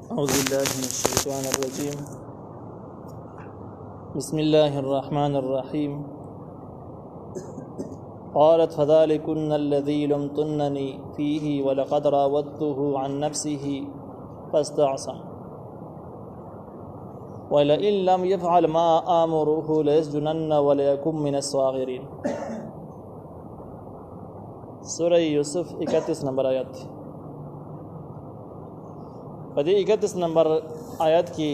أعوذ بالله من الشيطان الرجيم. بسم الله الرحمن الرحيم. قالت فذلكن الذي لمتنني فيه ولقد راودته عن نفسه فاستعصم ولئن لم يفعل ما آمره ليسجنن وليكن من الصاغرين. سورہ یوسف 31 نمبر آیت. په دې 31 نمبر آیت کې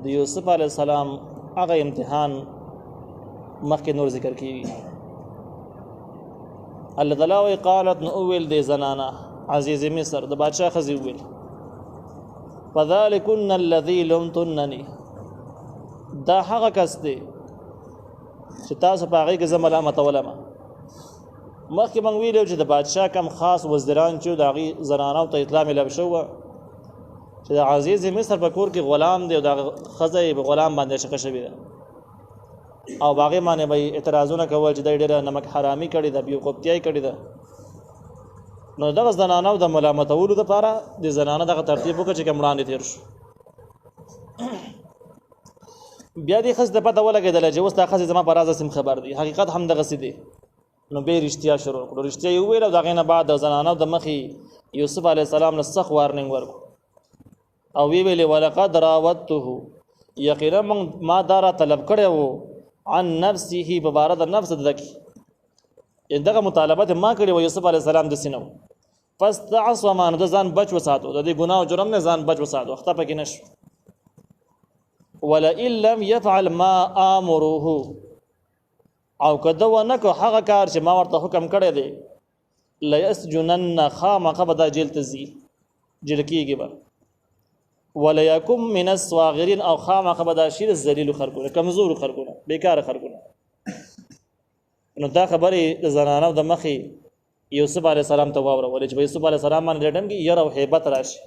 د یوسف علیه السلام هغه امتحان مخکې نور ذکر کیږي. الله تعالی وی قالت نو ویل د زنانا عزیز مصر د بادشاہ خزی ویل فذلکن الذی لمتننی، دا هغه کس دی چې تاسو په هغې کې زه ملامت ولم. مخکې موږ ویلو چې د بادشاه کم خاص وزیران چې د هغې زنانو ته اطلاع میلاو شوه چې د عزیز مصر په کور کې غلام دی او د ښځه یې په غلام باندې عشقه شوې ده او په هغې باندې به یې اعتراضونه کول چې دی ډېره نمک حرامي کړې ده، بېوقفتیا یې کړې ده. نو دغه زنانو د ملامتولو دپاره د زنانه دغه ترتیب وکړه چې کوم وړاندې تېر شو. بیا دې ښځې ته پته ولګېدله چې اوس دا ښځې زما په راز سم خبر دی، حقیقت هم دغسې دی. نو به رښتیا شروع کړو، رښتیا یې وویل او د هغې نه بعد د زنانو د مخې یوسف علیه السلام له سخت وارننګ ورکړو او وی ویلې ولقد راودته، یقینا ما دا را طلب کړی و عن نفسه په باره د نفس د کې، دغه مطالبت ما کړی و یوسف علیه السلام داسې نه و. فاستعصم، نو د ځان بچ وساتو، د دې ګناه او جرم نه ځان بچ وساتو، اخته پکې نه شو. ولئن لم يفعل ما آمره، او که ده ونه کو هغه کار چې ما ورته حکم کړی دی لیسجنن، خامخا به دا جیل ته ځي، جیل کېږي به. ولیکن من الصاغرین، او خامخا به دا شي د ذلیلو خلکونه، کمزورو خلکونه، بیکاره خلکونه. نو دا خبرې د زنانو د مخې یوسف علیه السلام ته واورولې چې په یوسف علیه السلام باندې ډېر ټایم کې یره او هیبت راشي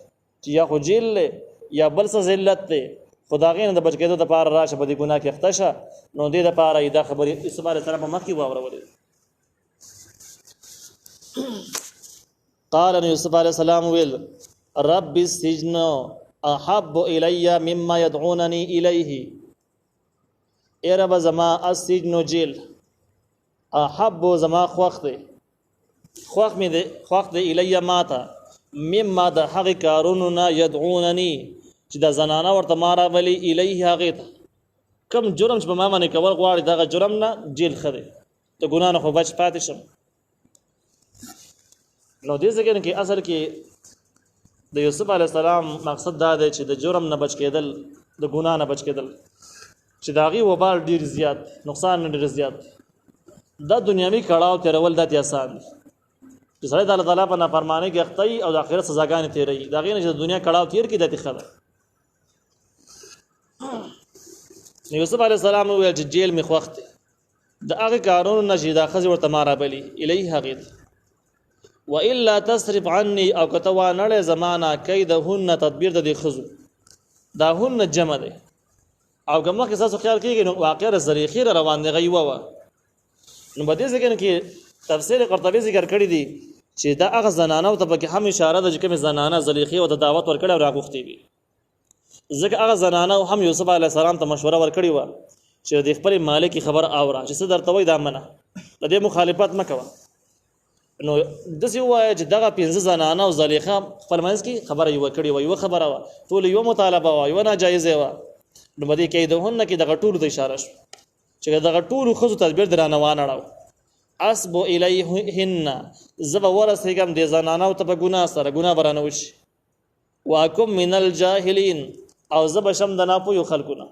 چې یا خو جیل دی یا بل څه ذلت دی، خو د هغې نه د بچ کېدو دپاره راشه، په دې ګناه کې اخته شه. نو دې دپاره یې دا خبرې یوسف علیه السلام په مخکې واورولې. قال یوسف علیه السلام ویل رب السجن احب الی مما یدعوننی الیه، ای رب زما السجن جیل احب زما خوښ دی، خوښ دی الی ماته مما د هغې کارونو نه یدعوننی چې د زنانه ورته ما راولي الیه هغې ته، کم جرم چې په ما باندې کول غواړي دغه جرم نه جیل ښه دی، د ګناه نه خو بچ پاتې شم. نو دې ځای کې اصل کې د یوسف علیه السلام مقصد دا دی چې د جرم نه بچ کېدل، د ګناه نه بچ کېدل، چې د هغې وبال ډېر زیات، نقصان نه ډېر زیات. دا دنیاوي کړاو تېرول دا آسان دي چې سړی د الله تعالی په نافرمانۍ کې اخته وي او د آخرت سزاګانې تېروي، د هغې نه چې د دنیا کړاو تېر کړي دا دې ښه ده. یوسف علیه السلام وویل چې جیل مې خوښ دی د هغې کارونو نه چې دا ښځې ورته ما رابلي الیه هغې ته. والا تصرف عني، او که ته وانړې زما نه کیدهن، تدبیر د دې ښځو، دا هن جمع دی او که مخکې ستاسو خیال کېږي نو واقع زلیخې را روان دی غیوه وه. نو په دې ځای کې تفسیر قرطبي ذکر کړی دی چې دا هغه زنانو ته پکې هم اشاره ده چې کومې زنانه زلیخې ورته دعوت ورکړی او راغوښتې وي، ځکه هغه زنانه هم یوسف علیه السلام ته مشوره ورکړې وه چې د خپلې مالکې خبر اوره چې څه درته وایي دا منه، د دې مخالفت مه کوه. نو داسې ووایه چې دغه 5 زنانه او زلیخه خپل منځ کې خبره یوه کړې وه، یوه خبره وه، ټول یوه مطالبه وه، یوه ناجایزه وه. نو په دې کیدهن کې دغه ټولو ته اشاره شو چې دغه ټولو ښځو تدبیر د رانه وانړو. اسبو الیهن، زه به ورسېږم دې زنانو ته په ګناه سره، ګناه به رانه وشي. واکم من الجاهلین، او زه به شم د ناپوهو خلکو نه.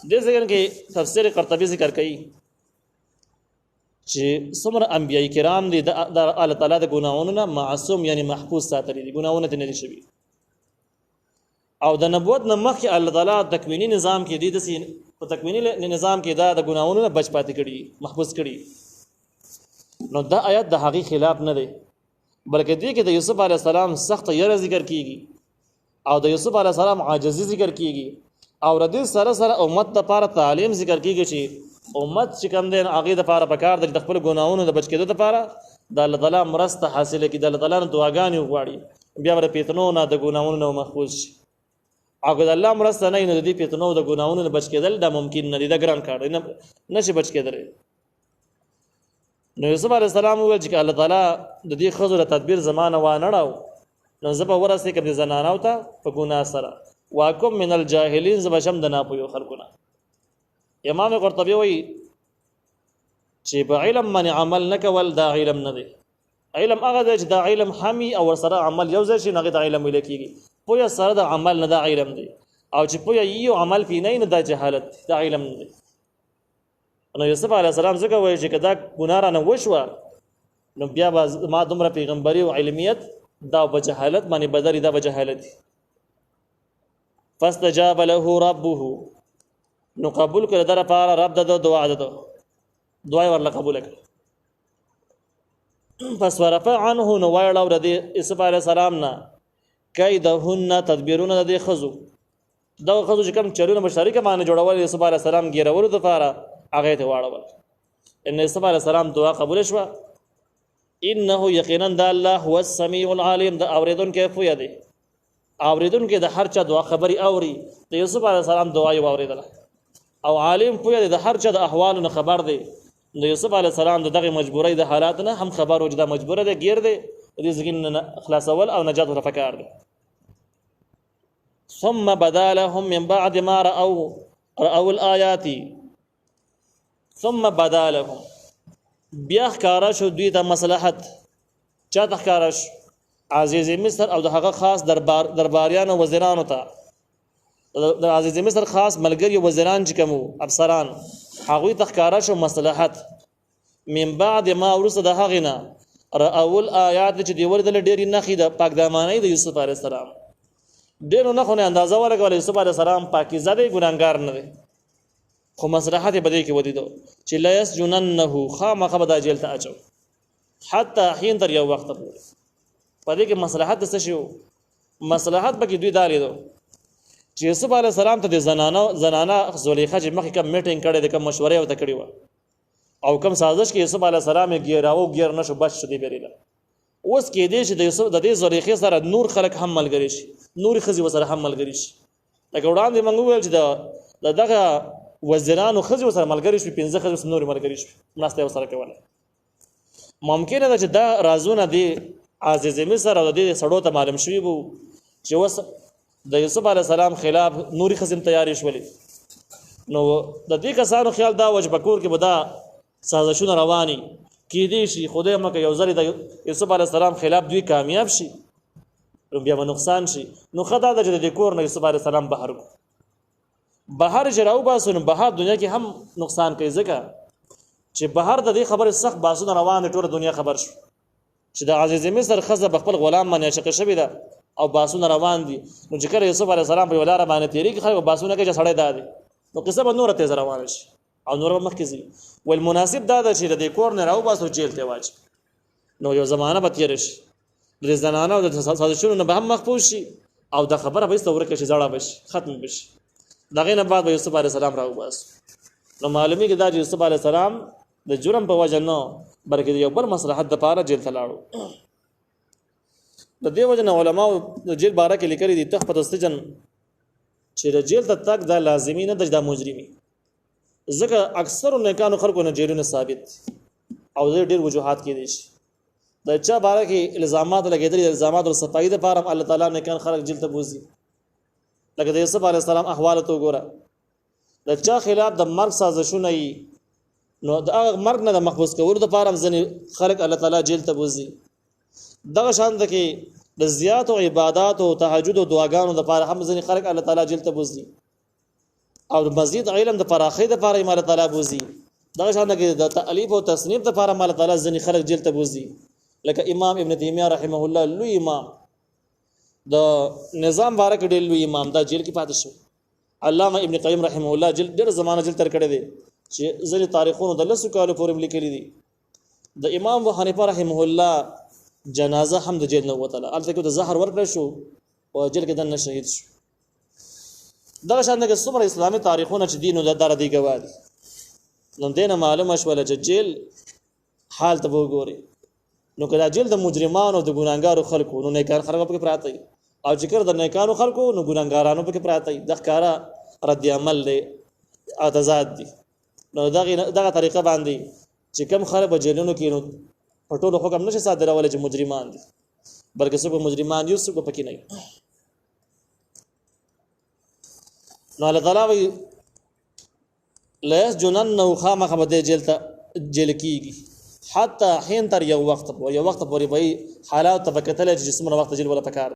دې ځای کې تفسیر قرطبي ذکر کوي چې څومره انبیاء کرام دي د الله تعالی د ګناهونو نه معصوم، یعنی محفوظ ساتلي دي، ګناهونه ته نه دي شوي. او د نبوت نه مخکې الله تعالی تکویني نظام کې دي داسې په تکویني نظام کې دا د ګناهونو نه بچ پاتې کړي، محفوظ کړي. نو دا آیت د هغې خلاف نه دی، بلکې دې کې د یوسف علیه السلام سخته یره ذکر کیږي او د یوسف علیه السلام عاجزي ذکر کیږي او د دې سره سره امت لپاره تعلیم ذکر کیږي چې امت چې کوم دی هغې دپاره پکار ده چې د خپلو ګناهونو د بچ کېدو دپاره د الله تعالی مرسته حاصله کړي، د الله تعالی نه دعاګانې وغواړي. بیا ور پیتنو نه د ګناونو نه محفوظ شي او که الله مرسته نه نو د دې پیتنو د ګناونو نه بچ کېدل دا ممکن نه دی دا ګران کار نه نشي بچ کېدل نو یوسف علی السلام وویل چې الله تعالی د دې خزر تدبیر زمانه و نه راو نو زه به ورسې کوم زنانو ته په ګناه سره واکم من الجاهلین زبشم د ناپوهو خلقونه امام قرطبی وایي چې په علم باندې عمل نکول دا علم نه دی علم هغه دی چې دا علم حمي او سره عمل یو ځای شي هغه د علم ویل کېږي پوهه سره د عمل نه دا علم دی او چې پوهه یو عمل پې نه دا جهالت دا علم نه دی نو یوسف علیه السلام څنګه وایي چې کدا ګناه را نه وشوه نو بیا به ما دومره پیغمبري او علمیت دا په جهالت باندې بدري دا په جهالت فاستجاب له ربه نو قبول کړ در لپاره رب د دعا ده دعا ورله قبول کړ پس ورفع عنه نو وایړو د یوسف علیه السلام نه کیدهن تدبیرونه د خزو دا خزو چې کوم چرونه مشترکه باندې جوړول یوسف علیه السلام ګیرولو د لپاره هغه ته واړول ان یوسف علیه السلام دعا قبول شوه انه یقینا د الله هو السمیع العلیم د اوریدون کې پوهه دی اوریدون کې د هر چا دعا خبري اوري د یوسف علیه السلام دعا یې اوریدله او عالم پوهه دی د هر چا د احوالو خبر دی د یوسف علیه السلام دغه مجبورۍ د حالات نه هم خبر وجدا مجبوره ده غیر دی دې ځکه خلاصول او نجات ورفکار دی ثم بدا لهم من بعد ما رأوا الآيات ثم بدا لهم بیا ښکارا شو دوی ته مصلحت چا ته ښکارا شو عزیز مصر او د هغه خاص درباریانو وزیرانو ته د عزیز مصر خاص ملګری وزیران چې کوم افسران هغه ته ښکارا شو مصلحت من بعد ما ورسره د هغه نه رأوا الآيات چې دی ورته ډېری نخې د پاک دامانۍ د یوسف علیه السلام ډېرو نه خو نه اندازه ورکول یوسف علیه السلام پاکیزه دی ګناهګار نه دی خو مصلحت به دې کې ودیدو چې لا يسجننه خامخ به د جیل ته اچو حتی حين تر یو وخت پورې په دې کې مصلحت څه شو مصلحت به کې دوی دالې دو چې یوسف علیه السلام ته د زنانه زلیخا چې مخکې کوم میټینګ کړي د کوم مشورې او تکړی و او کوم سازش کې یوسف علیه السلام یې ګیراو غیر نشو بچ شدي بیرله اوس کې دې چې د یوسف د دې زلیخې سره نور خلک هم ملګری شي نور خزي وسره هم ملګری شي لکه وړاندې موږ ویل چې دغه وزیرانو خزي وسره ملګری شي 15 خزي نور ملګری شي ناسته وسره کوله ممکن ده چې دا رازونه دي عزیز مصر او د سړو ته معلوم شوی وو چې وس د یوسف علی السلام خلاف نوري خزم تیاری شولې نو د دې کسانو خیال دا وجب کور کې بدا سازشونه رواني کې دي شي خدای مکه یو ځل د یوسف علی السلام خلاف دوی کامیاب شي نو بیا نقصان شي نو خدای د دې کور نه یوسف علی السلام بهر جراو باسو نو بهر دنیا کې هم نقصان کوي ځکه چې بهر د دې خبره سخت باسونه روان ټول دنیا خبر شو چې د عزیز مصر خزه خپل غلام باندې عاشق شوی ده او باسونه روان دي نو چې کله یوسف علی السلام په ولاره باندې تیری کې خو باسونه کې سړی دادي نو قصه به نور ته روان شي او نور مخکې زی والمناسب دا چې د کور نه راو باسو جیل ته واچ نو یو زمانہ به تیر شي د زنانه او د سازشونو نه به هم محفوظ شي او د خبره به ستوره کې زړه بشي ختم بشي دغه نه بعد یوسف علی السلام راو باسو نو معلومی کې دا یوسف علی السلام د جرم په وجه نه بلکې یو بل مصلحت د پاره جیل ته لاړو د دې وجه نه علماء د جیل باره کې لیکلي دي تخفت السجن چې د جیل ته تک دا لازمي نه د مجرمي ځکه اکثر نیکانو خلکو نه جیلونه ثابت او ډېر وجوهات کې دي د چا باره کې الزامات لګېدلي الزامات او صفایي د پاره الله تعالی نیکان خلک جیل ته بوزي لکه د یوسف علی السلام احوال ته وګوره د چا خلاف د مرګ سازشونه نو د مرګ نه د محفوظ کولو د پاره ځنې خلک الله تعالی جیل ته بوزي دغه شان د کې د زیات او عبادت او تهجد او دعاګانو د پاره هم ځنې خلک الله تعالی جیل ته بوزي او مزید علم د پراخې د پاره الله تعالی بوزي دغه شان د تالیف او تصنیف د پاره الله تعالی ځنې خلک جیل ته بوزي لکه امام ابن تیمیه رحمه الله لوی امام د نظام بارک ډېر لوی امام دا جیل کې پاتې شو علامه ابن قیم رحمه الله جیل ډېر زمانه جیل تر کړی دی چې ځینې تاریخونو د لسو کالو پورې لیکلي دي د امام ابو حنیفه رحمه الله جنازه هم د جیل نه وتله الته کې د زهر ورکړ شو او جیل کې دنه شهید شو دا شان د څومره اسلامي تاریخونه چې دینو د دار دی ګواد نو دینه معلومه شوله چې جیل حال ته وګوري نو کله جیل د مجرمانو او د ګناګارو خلکو نو نیکان خلکو پکې پراته وي او چې کړه د نیکانو خلکو نو ګناګارانو پکې پراته وي د ښکارا رد عمل دی اعتزاد دي نو دغه طریقه باندې چې کم خلک په جیلونو کې نو په ټولو حکم نشي صادرولای چې مجرمان دي بلکې څوک مجرمان دي څوک پکې نه نو الله تعالی وی لا يسجننه خامخ بده جیل کیږي حتی حين تر یو وخت پورې به حالات تفکتل چې جسمونه وخت جیل ولا پکار